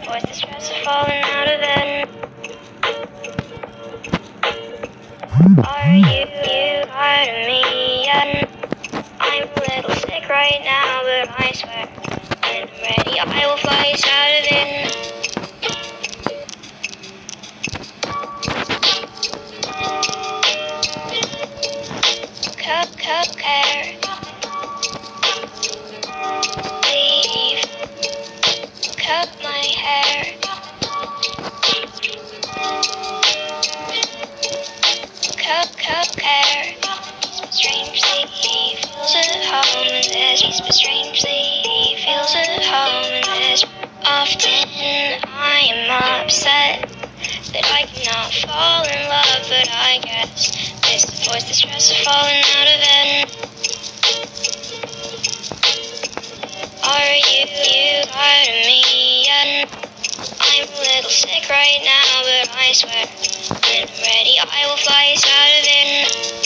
Avoid the stress of falling out of bed. Are you part of me yet? I'm a little sick right now, but I swear when I'm ready, I will fly us out of it. Cup, care. Leave. Cut my hair. Cup, care. Strangely, he feels at home in this. But strangely, he feels at home in this. Often I am upset that I cannot fall in love, but I guess this avoids the stress of falling out of bed. Are you part of me yet? I'm a little sick right now, but I swear when I'm ready, I will fly us out of it.